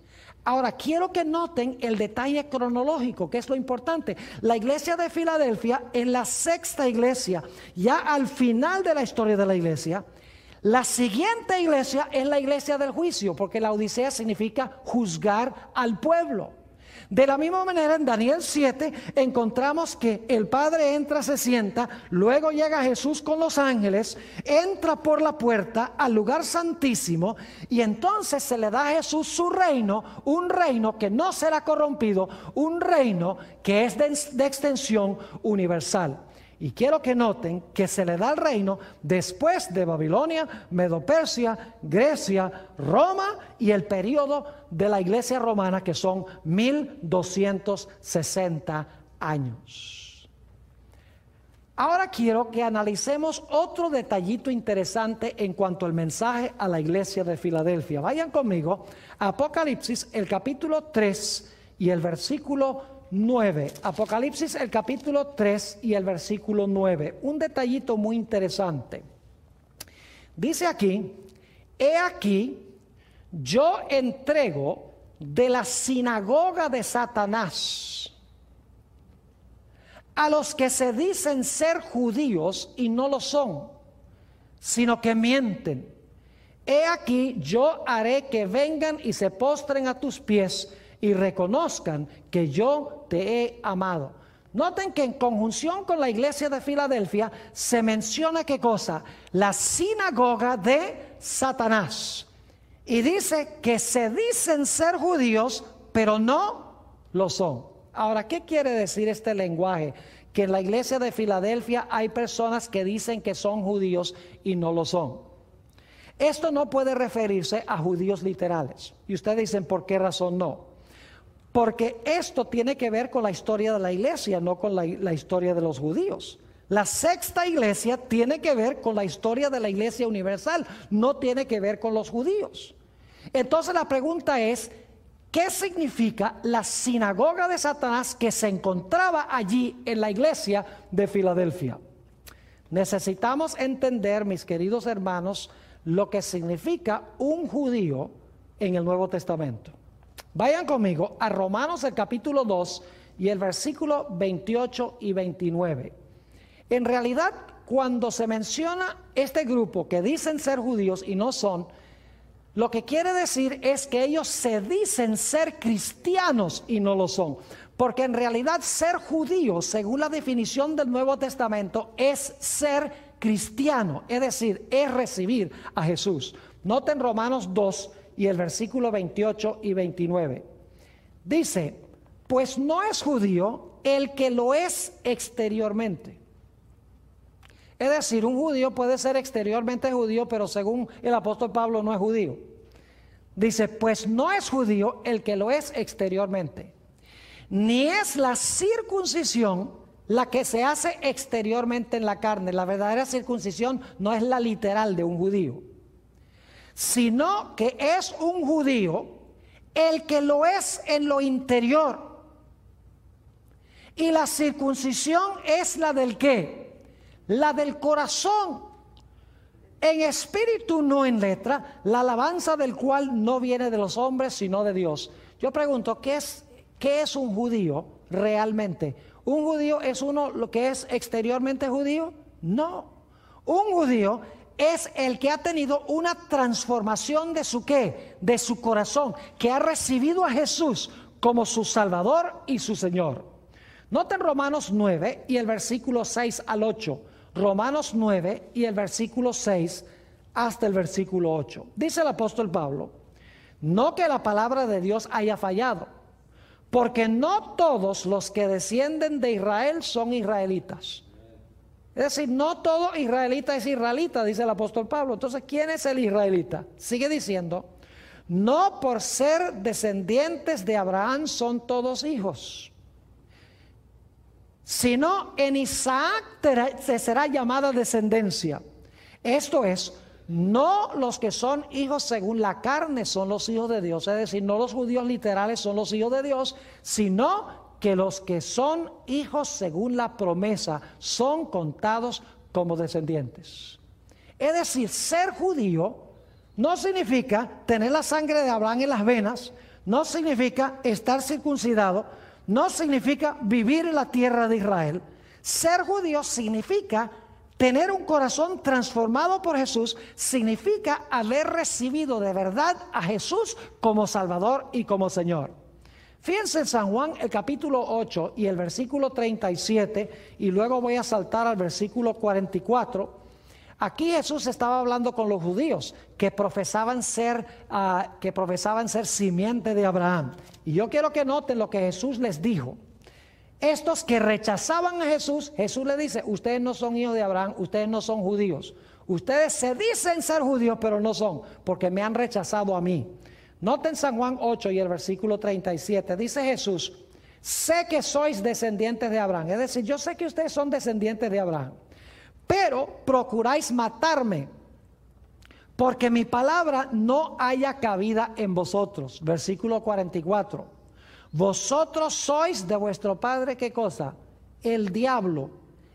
Ahora, quiero que noten el detalle cronológico, que es lo importante. La iglesia de Filadelfia, en la sexta iglesia, ya al final de la historia de la iglesia, la siguiente iglesia es la iglesia del juicio, porque la Odisea significa juzgar al pueblo. De la misma manera, en Daniel 7 encontramos que el Padre entra, se sienta, luego llega Jesús con los ángeles, entra por la puerta al lugar santísimo, y entonces se le da a Jesús su reino, un reino que no será corrompido, un reino que es de extensión universal. Y quiero que noten que se le da el reino después de Babilonia, Medo-Persia, Grecia, Roma y el periodo de la iglesia romana, que son 1260 años. Ahora quiero que analicemos otro detallito interesante en cuanto al mensaje a la iglesia de Filadelfia. Vayan conmigo a Apocalipsis, el capítulo 3 y el versículo 9. Apocalipsis el capítulo 3 y el versículo 9. Un detallito muy interesante. Dice aquí, he aquí, yo entrego de la sinagoga de Satanás a los que se dicen ser judíos y no lo son, sino que mienten. He aquí, yo haré que vengan y se postren a tus pies y reconozcan que yo te he amado. Noten que en conjunción con la iglesia de Filadelfia se menciona ¿qué cosa? La sinagoga de Satanás. Y dice que se dicen ser judíos, pero no lo son. Ahora, ¿qué quiere decir este lenguaje? Que en la iglesia de Filadelfia hay personas que dicen que son judíos y no lo son. Esto no puede referirse a judíos literales. Y ustedes dicen, ¿por qué razón no? Porque esto tiene que ver con la historia de la iglesia, no con la historia de los judíos. La sexta iglesia tiene que ver con la historia de la iglesia universal, no tiene que ver con los judíos. Entonces la pregunta es, ¿qué significa la sinagoga de Satanás que se encontraba allí en la iglesia de Filadelfia? Necesitamos entender, mis queridos hermanos, lo que significa un judío en el Nuevo Testamento. Vayan conmigo a Romanos el capítulo 2 y el versículo 28 y 29. En realidad, cuando se menciona este grupo que dicen ser judíos y no son, lo que quiere decir es que ellos se dicen ser cristianos y no lo son. Porque en realidad ser judío, según la definición del Nuevo Testamento, es ser cristiano, es decir, es recibir a Jesús. Noten Romanos 2 y el versículo 28 y 29. Dice, pues no es judío el que lo es exteriormente. Es decir, un judío puede ser exteriormente judío, pero según el apóstol Pablo no es judío. Dice, pues no es judío el que lo es exteriormente, ni es la circuncisión la que se hace exteriormente en la carne. La verdadera circuncisión no es la literal de un judío, sino que es un judío el que lo es en lo interior. Y la circuncisión es la del ¿qué? La del corazón, en espíritu, no en letra, la alabanza del cual no viene de los hombres, sino de Dios. Yo pregunto, ¿qué es un judío realmente? ¿Un judío es uno lo que es exteriormente judío? No. Un judío es el que ha tenido una transformación de su ¿qué? De su corazón, que ha recibido a Jesús como su Salvador y su Señor. Noten Romanos 9 y el versículo 6 al 8. Romanos 9 y el versículo 6 hasta el versículo 8. Dice el apóstol Pablo: no que la palabra de Dios haya fallado, porque no todos los que descienden de Israel son israelitas. Es decir, no todo israelita es israelita, dice el apóstol Pablo. Entonces, ¿quién es el israelita? Sigue diciendo: no por ser descendientes de Abraham son todos hijos, sino en Isaac se será llamada descendencia. Esto es, no los que son hijos según la carne son los hijos de Dios, es decir, no los judíos literales son los hijos de Dios, sino que los que son hijos según la promesa son contados como descendientes. Es decir, ser judío no significa tener la sangre de Abraham en las venas, no significa estar circuncidado, no significa vivir en la tierra de Israel. Ser judío significa tener un corazón transformado por Jesús, significa haber recibido de verdad a Jesús como Salvador y como Señor. Fíjense en San Juan el capítulo 8 y el versículo 37, y luego voy a saltar al versículo 44. Aquí Jesús estaba hablando con los judíos que profesaban ser simiente de Abraham. Y yo quiero que noten lo que Jesús les dijo. Estos que rechazaban a Jesús, Jesús les dice: ustedes no son hijos de Abraham, ustedes no son judíos. Ustedes se dicen ser judíos, pero no son, porque me han rechazado a mí. Noten San Juan 8 y el versículo 37. Dice Jesús: sé que sois descendientes de Abraham. Es decir, yo sé que ustedes son descendientes de Abraham, pero procuráis matarme, porque mi palabra no haya cabida en vosotros. Versículo 44. Vosotros sois de vuestro padre, ¿qué cosa? El diablo,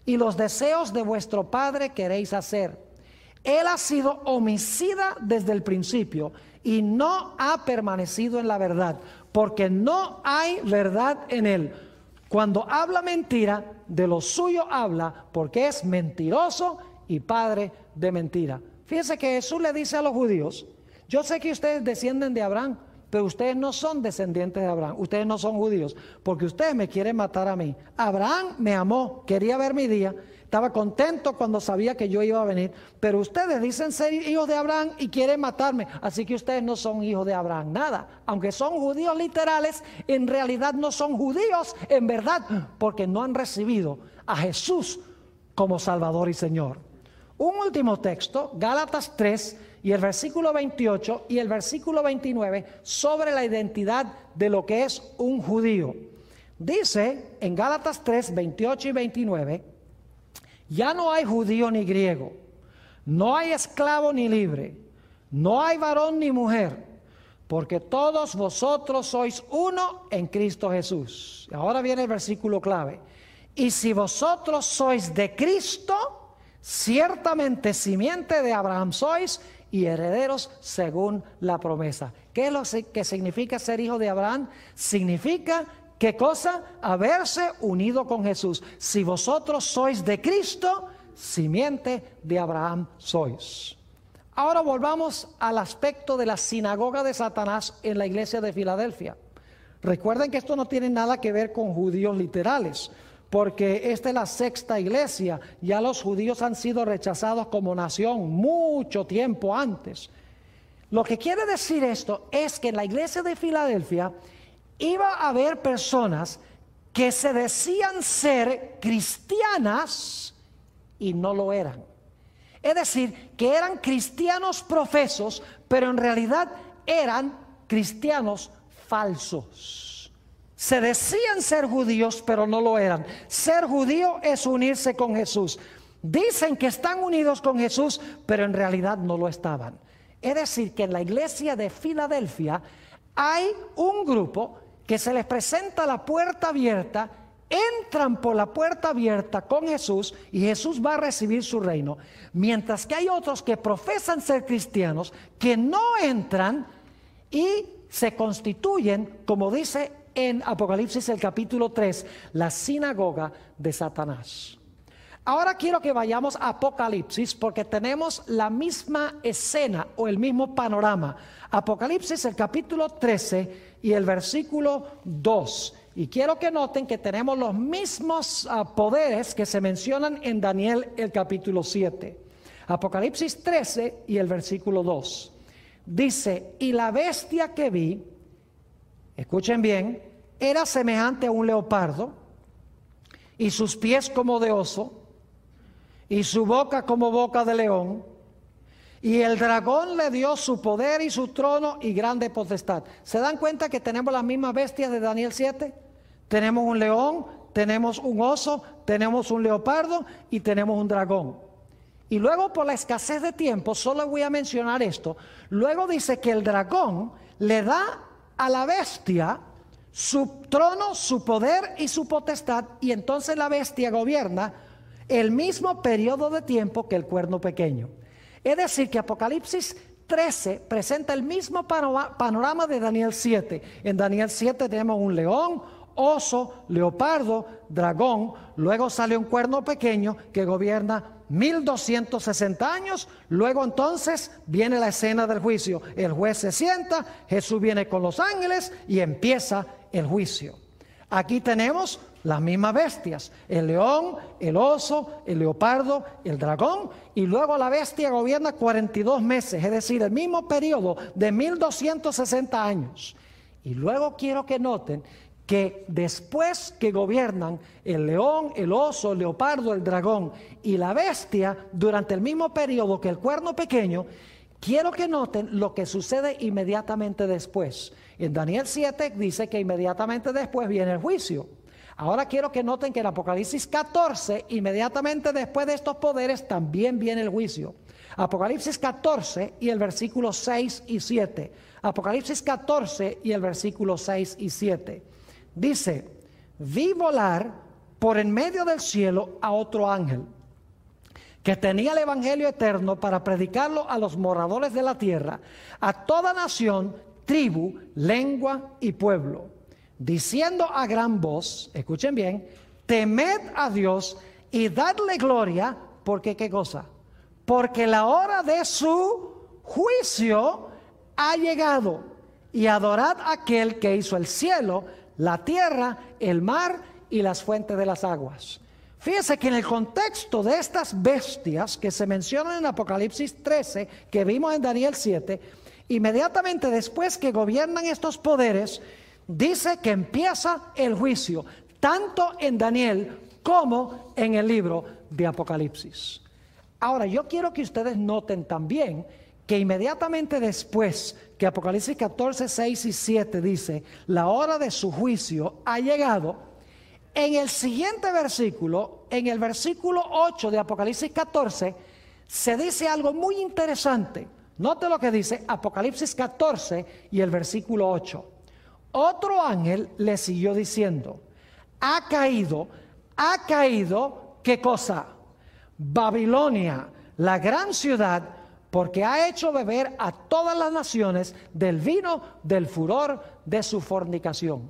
y los deseos de vuestro padre queréis hacer. Él ha sido homicida desde el principio y no ha permanecido en la verdad, porque no hay verdad en él. Cuando habla mentira, de lo suyo habla, porque es mentiroso y padre de mentira. Fíjense que Jesús le dice a los judíos: yo sé que ustedes descienden de Abraham, pero ustedes no son descendientes de Abraham, ustedes no son judíos, porque ustedes me quieren matar a mí. Abraham me amó, quería ver mi día, estaba contento cuando sabía que yo iba a venir, pero ustedes dicen ser hijos de Abraham y quieren matarme, así que ustedes no son hijos de Abraham, nada. Aunque son judíos literales, en realidad no son judíos en verdad, porque no han recibido a Jesús como Salvador y Señor. Un último texto, Gálatas 3 y el versículo 28 y el versículo 29, sobre la identidad de lo que es un judío. Dice en Gálatas 3, 28 y 29: ya no hay judío ni griego, no hay esclavo ni libre, no hay varón ni mujer, porque todos vosotros sois uno en Cristo Jesús. Ahora viene el versículo clave: y si vosotros sois de Cristo, ciertamente simiente de Abraham sois y herederos según la promesa. ¿Qué es lo que significa ser hijo de Abraham? Significa, ¿qué cosa? Haberse unido con Jesús. Si vosotros sois de Cristo, simiente de Abraham sois. Ahora volvamos al aspecto de la sinagoga de Satanás en la iglesia de Filadelfia. Recuerden que esto no tiene nada que ver con judíos literales, porque esta es la sexta iglesia. Ya los judíos han sido rechazados como nación mucho tiempo antes. Lo que quiere decir esto es que en la iglesia de Filadelfia iba a haber personas que se decían ser cristianas y no lo eran. Es decir, que eran cristianos profesos, pero en realidad eran cristianos falsos. Se decían ser judíos, pero no lo eran. Ser judío es unirse con Jesús. Dicen que están unidos con Jesús, pero en realidad no lo estaban. Es decir, que en la iglesia de Filadelfia hay un grupo que se les presenta la puerta abierta, entran por la puerta abierta con Jesús y Jesús va a recibir su reino. Mientras que hay otros que profesan ser cristianos, que no entran y se constituyen, como dice en Apocalipsis el capítulo 3, la sinagoga de Satanás. Ahora quiero que vayamos a Apocalipsis porque tenemos la misma escena o el mismo panorama. Apocalipsis el capítulo 13 y el versículo 2. Y quiero que noten que tenemos los mismos poderes que se mencionan en Daniel el capítulo 7. Apocalipsis 13 y el versículo 2. Dice, y la bestia que vi, escuchen bien, era semejante a un leopardo, y sus pies como de oso, y su boca como boca de león, y el dragón le dio su poder y su trono y grande potestad. ¿Se dan cuenta que tenemos las mismas bestias de Daniel 7? Tenemos un león, tenemos un oso, tenemos un leopardo y tenemos un dragón. Y luego, por la escasez de tiempo, solo voy a mencionar esto. Luego dice que el dragón le da a la bestia su trono, su poder y su potestad, y entonces la bestia gobierna el mismo periodo de tiempo que el cuerno pequeño. Es decir, que Apocalipsis 13 presenta el mismo panorama de Daniel 7. En Daniel 7 tenemos un león, oso, leopardo, dragón, luego sale un cuerno pequeño que gobierna 1260 años, luego entonces viene la escena del juicio, el juez se sienta, Jesús viene con los ángeles y empieza el juicio. Aquí tenemos las mismas bestias, el león, el oso, el leopardo, el dragón, y luego la bestia gobierna 42 meses, es decir, el mismo periodo de 1260 años. Y luego quiero que noten que después que gobiernan el león, el oso, el leopardo, el dragón y la bestia durante el mismo periodo que el cuerno pequeño, quiero que noten lo que sucede inmediatamente después. En Daniel 7 dice que inmediatamente después viene el juicio. Ahora quiero que noten que en Apocalipsis 14, inmediatamente después de estos poderes, también viene el juicio. Apocalipsis 14 y el versículo 6 y 7. Apocalipsis 14 y el versículo 6 y 7. Dice, vi volar por en medio del cielo a otro ángel, que tenía el evangelio eterno para predicarlo a los moradores de la tierra, a toda nación, tribu, lengua y pueblo, diciendo a gran voz, escuchen bien, temed a Dios y dadle gloria, porque ¿qué cosa? Porque la hora de su juicio ha llegado, y adorad a aquel que hizo el cielo, la tierra, el mar y las fuentes de las aguas. Fíjense que en el contexto de estas bestias que se mencionan en Apocalipsis 13, que vimos en Daniel 7, inmediatamente después que gobiernan estos poderes, dice que empieza el juicio, tanto en Daniel como en el libro de Apocalipsis. Ahora, yo quiero que ustedes noten también que inmediatamente después que Apocalipsis 14, 6 y 7 dice, la hora de su juicio ha llegado, en el siguiente versículo, en el versículo 8 de Apocalipsis 14, se dice algo muy interesante. Note lo que dice Apocalipsis 14 y el versículo 8. Otro ángel le siguió diciendo, ha caído, ¿qué cosa? Babilonia, la gran ciudad, porque ha hecho beber a todas las naciones del vino del furor de su fornicación.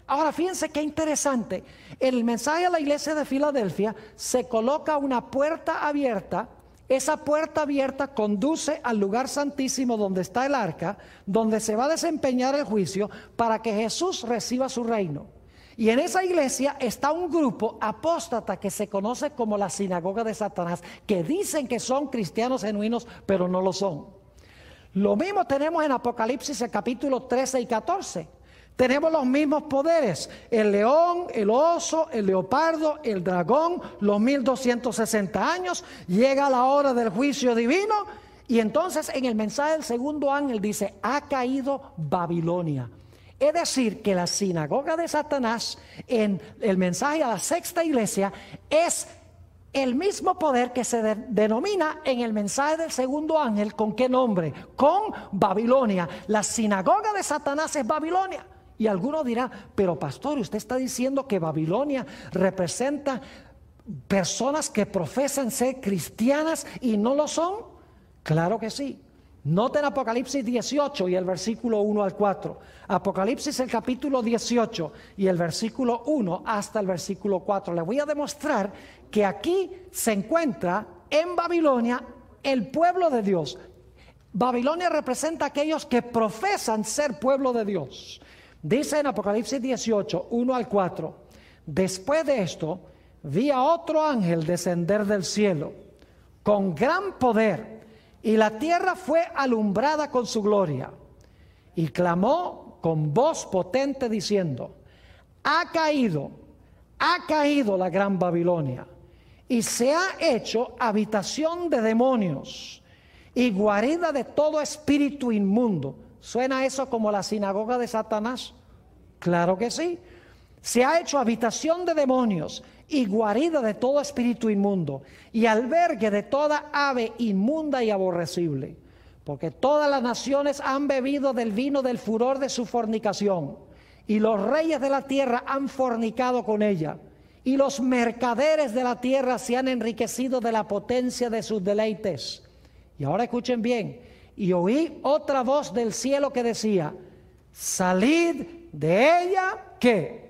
Ahora fíjense qué interesante. En el mensaje a la iglesia de Filadelfia se coloca una puerta abierta. Esa puerta abierta conduce al lugar santísimo donde está el arca, donde se va a desempeñar el juicio para que Jesús reciba su reino. Y en esa iglesia está un grupo apóstata que se conoce como la sinagoga de Satanás, que dicen que son cristianos genuinos, pero no lo son. Lo mismo tenemos en Apocalipsis el capítulo 13 y 14. Tenemos los mismos poderes, el león, el oso, el leopardo, el dragón, los 1260 años, llega la hora del juicio divino y entonces en el mensaje del segundo ángel dice, ha caído Babilonia. Es decir, que la sinagoga de Satanás en el mensaje a la sexta iglesia es el mismo poder que se denomina en el mensaje del segundo ángel, ¿con qué nombre? Con Babilonia. La sinagoga de Satanás es Babilonia. Y alguno dirá, pero pastor, usted está diciendo que Babilonia representa personas que profesan ser cristianas y no lo son. Claro que sí. Noten Apocalipsis 18 y el versículo 1 al 4. Apocalipsis el capítulo 18 y el versículo 1 hasta el versículo 4. Les voy a demostrar que aquí se encuentra en Babilonia el pueblo de Dios. Babilonia representa a aquellos que profesan ser pueblo de Dios. Dice en Apocalipsis 18, 1 al 4. Después de esto, vi a otro ángel descender del cielo con gran poder, y la tierra fue alumbrada con su gloria. Y clamó con voz potente diciendo: ha caído la gran Babilonia, y se ha hecho habitación de demonios y guarida de todo espíritu inmundo. ¿Suena eso como la sinagoga de Satanás? Claro que sí. Se ha hecho habitación de demonios y guarida de todo espíritu inmundo, y albergue de toda ave inmunda y aborrecible, porque todas las naciones han bebido del vino del furor de su fornicación, y los reyes de la tierra han fornicado con ella, y los mercaderes de la tierra se han enriquecido de la potencia de sus deleites. Y ahora escuchen bien, y oí otra voz del cielo que decía: salid de ella, ¿qué?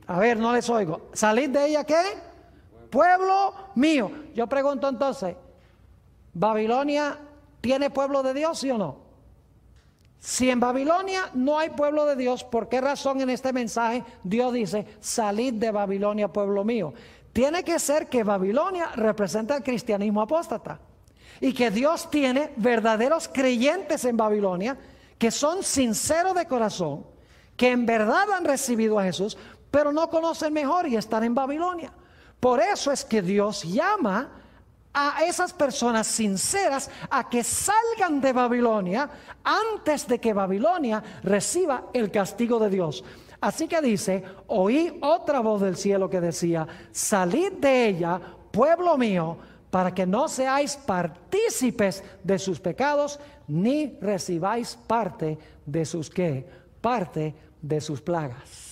A ver, no les oigo. ¿Salid de ella qué? Pueblo mío. Yo pregunto entonces, ¿Babilonia tiene pueblo de Dios, sí o no? Si en Babilonia no hay pueblo de Dios, ¿por qué razón en este mensaje Dios dice: salid de Babilonia, pueblo mío? Tiene que ser que Babilonia representa el cristianismo apóstata, y que Dios tiene verdaderos creyentes en Babilonia que son sinceros de corazón, que en verdad han recibido a Jesús, pero no conocen mejor y están en Babilonia. Por eso es que Dios llama a esas personas sinceras a que salgan de Babilonia antes de que Babilonia reciba el castigo de Dios. Así que dice: oí otra voz del cielo que decía: salid de ella, pueblo mío, para que no seáis partícipes de sus pecados, ni recibáis parte de sus ¿qué? Parte de sus plagas.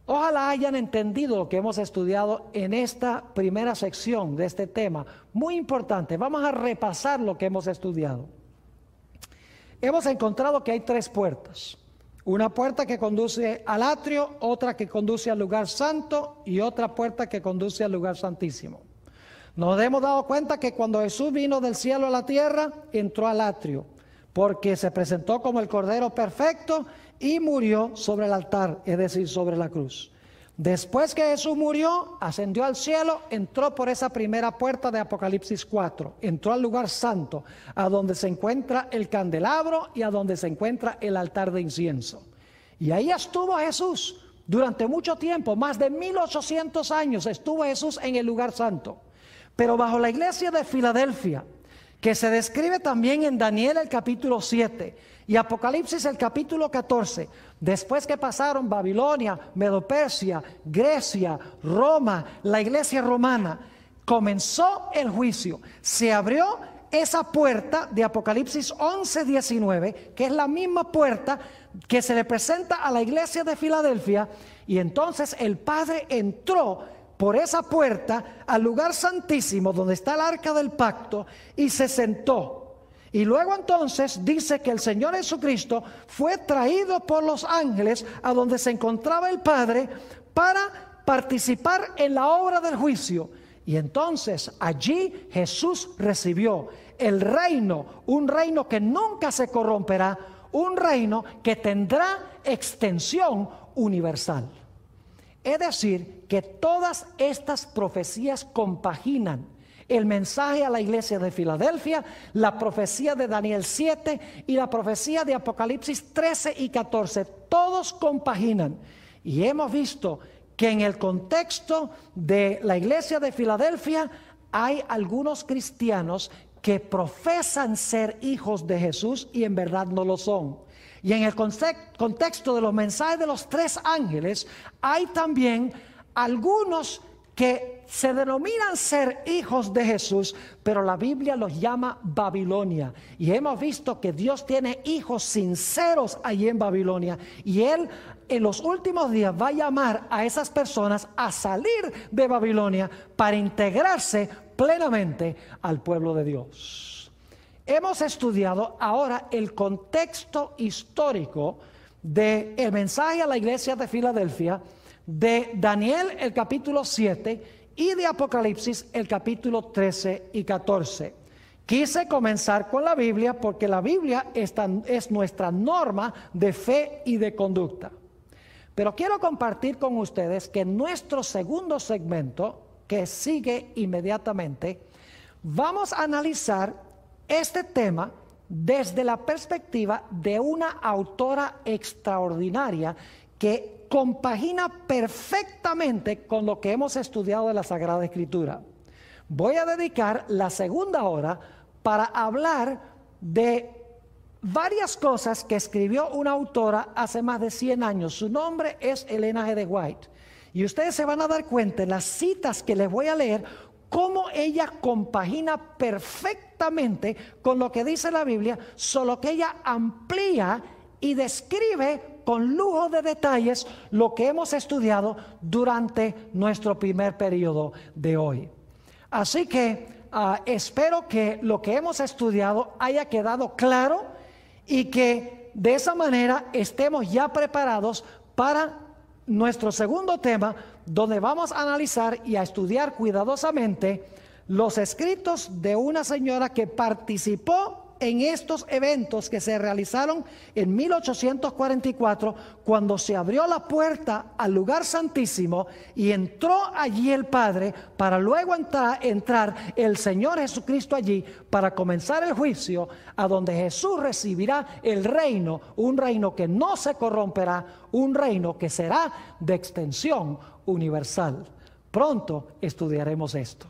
Ojalá hayan entendido lo que hemos estudiado en esta primera sección de este tema. Muy importante, vamos a repasar lo que hemos estudiado. Hemos encontrado que hay 3 puertas. Una puerta que conduce al atrio, otra que conduce al lugar santo y otra puerta que conduce al lugar santísimo. Nos hemos dado cuenta que cuando Jesús vino del cielo a la tierra, entró al atrio, porque se presentó como el Cordero perfecto y murió sobre el altar, es decir, sobre la cruz. Después que Jesús murió, ascendió al cielo, entró por esa primera puerta de Apocalipsis 4, entró al lugar santo, a donde se encuentra el candelabro y a donde se encuentra el altar de incienso. Y ahí estuvo Jesús durante mucho tiempo, más de 1800 años estuvo Jesús en el lugar santo. Pero bajo la iglesia de Filadelfia, que se describe también en Daniel el capítulo 7 y Apocalipsis el capítulo 14, después que pasaron Babilonia, Medo-Persia, Grecia, Roma, la iglesia romana, comenzó el juicio. Se abrió esa puerta de Apocalipsis 11:19, que es la misma puerta que se le presenta a la iglesia de Filadelfia, y entonces el Padre entró por esa puerta al lugar santísimo donde está el arca del pacto y se sentó. Y luego entonces dice que el Señor Jesucristo fue traído por los ángeles a donde se encontraba el Padre para participar en la obra del juicio. Y entonces allí Jesús recibió el reino, un reino que nunca se corromperá, un reino que tendrá extensión universal. Es decir, que todas estas profecías compaginan el mensaje a la iglesia de Filadelfia, la profecía de Daniel 7 y la profecía de Apocalipsis 13 y 14. Todos compaginan. Y hemos visto que en el contexto de la iglesia de Filadelfia hay algunos cristianos que profesan ser hijos de Jesús y en verdad no lo son. Y en el contexto de los mensajes de los 3 ángeles, hay también algunos que se denominan ser hijos de Jesús, pero la Biblia los llama Babilonia. Y hemos visto que Dios tiene hijos sinceros allí en Babilonia. Y Él en los últimos días va a llamar a esas personas a salir de Babilonia para integrarse plenamente al pueblo de Dios. Hemos estudiado ahora el contexto histórico del mensaje a la iglesia de Filadelfia, de Daniel el capítulo 7 y de Apocalipsis el capítulo 13 y 14. Quise comenzar con la Biblia porque la Biblia es nuestra norma de fe y de conducta. Pero quiero compartir con ustedes que en nuestro segundo segmento, que sigue inmediatamente, vamos a analizar este tema desde la perspectiva de una autora extraordinaria que compagina perfectamente con lo que hemos estudiado de la Sagrada Escritura. Voy a dedicar la segunda hora para hablar de varias cosas que escribió una autora hace más de 100 años. Su nombre es Elena G. de White. Y ustedes se van a dar cuenta en las citas que les voy a leer cómo ella compagina perfectamente con lo que dice la Biblia, solo que ella amplía y describe con lujo de detalles lo que hemos estudiado durante nuestro primer periodo de hoy. Así que espero que lo que hemos estudiado haya quedado claro y que de esa manera estemos ya preparados para nuestro segundo tema, donde vamos a analizar y a estudiar cuidadosamente los escritos de una señora que participó en estos eventos que se realizaron en 1844, cuando se abrió la puerta al lugar santísimo y entró allí el Padre, para luego entrar el Señor Jesucristo allí para comenzar el juicio, a donde Jesús recibirá el reino, un reino que no se corromperá, un reino que será de extensión universal. Pronto estudiaremos esto.